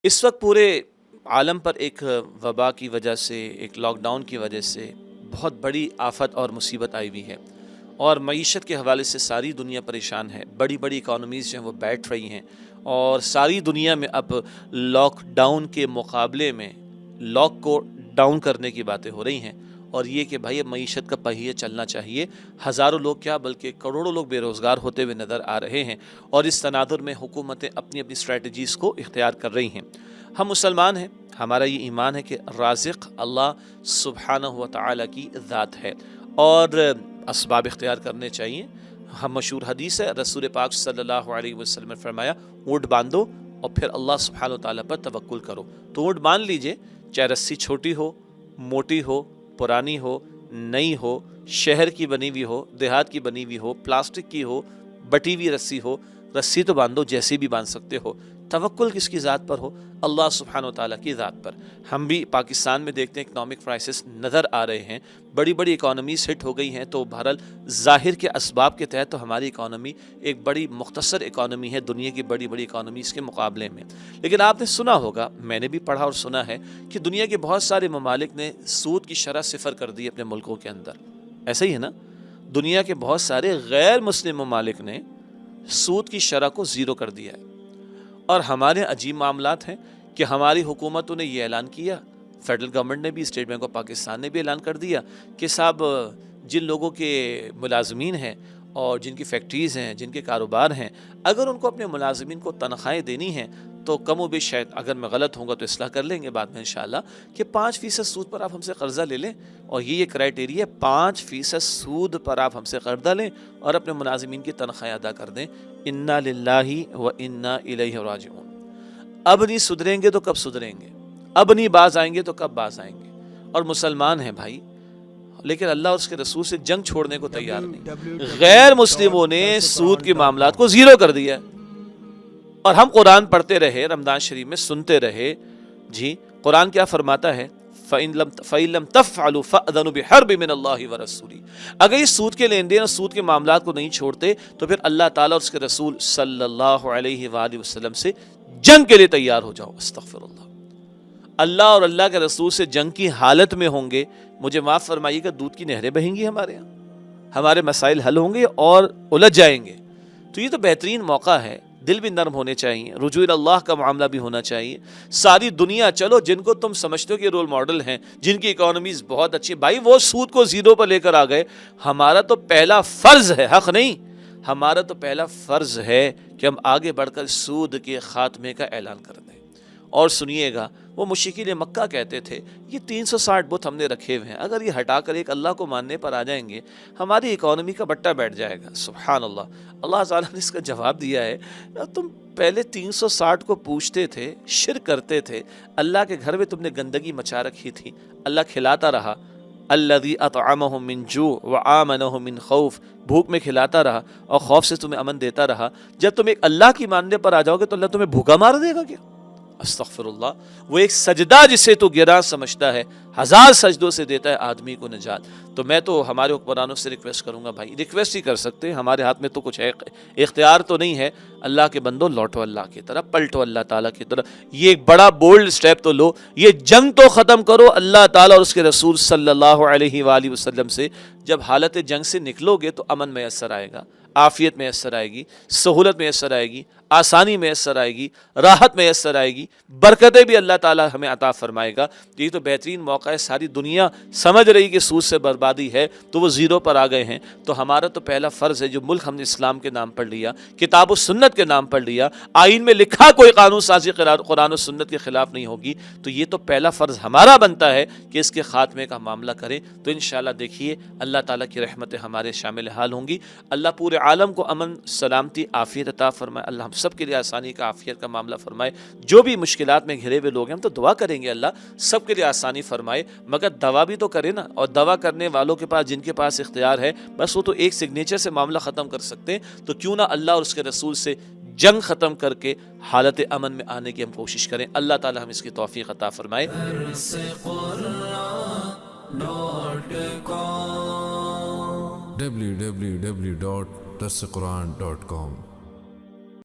اس وقت پورے عالم پر ایک وبا کی وجہ سے، ایک لاک ڈاؤن کی وجہ سے بہت بڑی آفت اور مصیبت آئی ہوئی ہے، اور معیشت کے حوالے سے ساری دنیا پریشان ہے۔ بڑی بڑی اکانومیز جو ہیں وہ بیٹھ رہی ہیں، اور ساری دنیا میں اب لاک ڈاؤن کے مقابلے میں لاک کو ڈاؤن کرنے کی باتیں ہو رہی ہیں، اور یہ کہ بھائی اب معیشت کا پہیہ چلنا چاہیے۔ ہزاروں لوگ کیا بلکہ کروڑوں لوگ بے روزگار ہوتے ہوئے نظر آ رہے ہیں، اور اس تناظر میں حکومتیں اپنی اپنی اسٹریٹجیز کو اختیار کر رہی ہیں۔ ہم مسلمان ہیں، ہمارا یہ ایمان ہے کہ رازق اللہ سبحانہ و تعالیٰ کی ذات ہے، اور اسباب اختیار کرنے چاہیے۔ ہم مشہور حدیث ہے، رسول پاک صلی اللہ علیہ وسلم نے فرمایا اونٹ باندھو اور پھر اللہ سبحانہ و تعالیٰ پر توکل کرو۔ تو اونٹ باندھ لیجئے، چاہے رسی چھوٹی ہو، موٹی ہو، پرانی ہو، نئی ہو، شہر کی بنی ہوئی ہو، دیہات کی بنی ہوئی ہو، پلاسٹک کی ہو، بٹی ہوئی رسی ہو، رسی تو باندھو جیسی بھی باندھ سکتے ہو۔ توکل کس کی ذات پر ہو؟ اللہ سبحانہ و تعالیٰ کی ذات پر۔ ہم بھی پاکستان میں دیکھتے ہیں اکنامک کرائسس نظر آ رہے ہیں، بڑی بڑی اکانومیز ہٹ ہو گئی ہیں، تو بہرحال ظاہر کے اسباب کے تحت تو ہماری اکانومی ایک بڑی مختصر اکانومی ہے دنیا کی بڑی بڑی اکانومیز کے مقابلے میں۔ لیکن آپ نے سنا ہوگا، میں نے بھی پڑھا اور سنا ہے کہ دنیا کے بہت سارے ممالک نے سود کی شرح صفر کر دی اپنے ملکوں کے اندر۔ ایسا ہی ہے نا؟ دنیا کے بہت سارے غیر مسلم ممالک نے سود کی شرح کو زیرو کر دیا ہے، اور ہمارے عجیب معاملات ہیں کہ ہماری حکومتوں نے یہ اعلان کیا، فیڈرل گورنمنٹ نے بھی، اسٹیٹ بینک آف پاکستان نے بھی اعلان کر دیا کہ صاحب جن لوگوں کے ملازمین ہیں اور جن کی فیکٹریز ہیں، جن کے کاروبار ہیں، اگر ان کو اپنے ملازمین کو تنخواہیں دینی ہیں تو کم و بیش، شاید اگر میں غلط ہوں گا تو اصلاح کر لیں گے بعد میں انشاءاللہ، کہ 5% سود پر آپ ہم سے قرضہ لے لیں، اور یہ کرائیٹیریا ہے، 5% سود پر آپ ہم سے قرضہ لیں اور اپنے ملازمین کی تنخواہیں ادا کر دیں۔ انا للہ و انا الیہ راجعون۔ اب نہیں سدھریں گے تو کب سدھریں گے؟ اب نہیں باز آئیں گے تو کب باز آئیں گے؟ اور مسلمان ہیں بھائی، لیکن اللہ اور اس کے رسول سے جنگ چھوڑنے کو تیار نہیں۔ غیر مسلموں نے سود کے معاملات کو زیرو کر دیا، اور ہم قرآن پڑھتے رہے، رمضان شریف میں سنتے رہے۔ جی قرآن کیا فرماتا ہے؟ فَإِن لَمْ تَفْعَلُوا فَأْذَنُوا بِحَرْبٍ مِّنَ اللَّهِ وَرَسُولِهِ۔ اگر یہ سود کے لین دین اور سود کے معاملات کو نہیں چھوڑتے تو پھر اللہ تعالیٰ اور اس کے رسول صلی اللہ علیہ وآلہ وسلم سے جنگ کے لیے تیار ہو جاؤ۔ استغفر اللہ۔ اللہ اور اللہ کے رسول سے جنگ کی حالت میں ہوں گے، مجھے معاف فرمائیے گا، دودھ کی نہریں بہیں گی ہمارے یہاں، ہمارے مسائل حل ہوں گے اور الجھ جائیں گے۔ تو یہ تو بہترین موقع ہے، دل بھی نرم ہونے چاہیے، رجوع اللہ کا معاملہ بھی ہونا چاہیے۔ ساری دنیا چلو، جن کو تم سمجھتے ہو کہ رول ماڈل ہیں، جن کی اکانومیز بہت اچھی، بھائی وہ سود کو زیرو پر لے کر آ گئے۔ ہمارا تو پہلا فرض ہے، حق نہیں، ہمارا تو پہلا فرض ہے کہ ہم آگے بڑھ کر سود کے خاتمے کا اعلان کر دیں۔ اور سنیے گا، وہ مشرکین مکہ کہتے تھے یہ 360 بت ہم نے رکھے ہوئے ہیں، اگر یہ ہٹا کر ایک اللہ کو ماننے پر آ جائیں گے ہماری اکانومی کا بٹا بیٹھ جائے گا۔ سبحان اللہ۔ اللہ تعالیٰ نے اس کا جواب دیا ہے، تم پہلے 360 کو پوچھتے تھے، شرک کرتے تھے، اللہ کے گھر میں تم نے گندگی مچا رکھی تھی، اللہ کھلاتا رہا، الذی اطعمہم من جوع وآمنہم من خوف، بھوک میں کھلاتا رہا اور خوف سے تمہیں امن دیتا رہا۔ جب تم ایک اللہ کی ماننے پر آ جاؤ گے تو اللہ تمہیں بھوکا مار دے گا کیا؟ استغفر اللہ۔ وہ ایک سجدہ جسے تو گراں سمجھتا ہے، 1000 سجدوں سے دیتا ہے آدمی کو نجات۔ تو میں تو ہمارے حکمرانوں سے ریکویسٹ کروں گا، بھائی ریکویسٹ ہی کر سکتے ہیں، ہمارے ہاتھ میں تو کچھ ہے، اختیار تو نہیں ہے۔ اللہ کے بندو، لوٹو اللہ کی طرف، پلٹو اللہ تعالیٰ کی طرف، یہ ایک بڑا بولڈ سٹیپ تو لو، یہ جنگ تو ختم کرو اللہ تعالیٰ اور اس کے رسول صلی اللہ علیہ وآلہ وسلم سے۔ جب حالت جنگ سے نکلو گے تو امن میسر آئے گا، عافیت میسر آئے گی، سہولت میسر آئے گی، آسانی میسر آئے گی، راحت میسر آئے گی، برکتیں بھی اللہ تعالیٰ ہمیں عطا فرمائے گا۔ یہ تو بہترین موقع ہے، ساری دنیا سمجھ رہی کہ سود سے بربادی ہے تو وہ زیرو پر آ گئے ہیں۔ تو ہمارا تو پہلا فرض ہے، جو ملک ہم نے اسلام کے نام پر لیا، کتاب و سنت کے نام پر لیا، آئین میں لکھا کوئی قانون سازی قرآن و سنت کے خلاف نہیں ہوگی، تو یہ تو پہلا فرض ہمارا بنتا ہے کہ اس کے خاتمے کا معاملہ کریں۔ تو انشاءاللہ دیکھیے اللہ تعالیٰ کی رحمتیں ہمارے شامل حال ہوں گی۔ اللہ پورے عالم کو امن، سلامتی، عافیت عطا فرمائے۔ اللہ ہم سب کے لیے آسانی کا، عافیت کا معاملہ فرمائے۔ جو بھی مشکلات میں گھرے ہوئے لوگ ہیں، ہم تو دعا کریں گے اللہ سب کے لیے آسانی فرمائے، مگر دوا بھی تو کرے نا، اور دوا کرنے والوں کے پاس، جن کے پاس اختیار ہے، بس وہ تو ایک سگنیچر سے معاملہ ختم کر سکتے ہیں، تو کیوں نہ اللہ اور اس کے رسول سے جنگ ختم کر کے حالت امن میں آنے کی ہم کوشش کریں۔ اللہ تعالی ہم اس کی توفیق عطا فرمائے۔ www.darsequran.com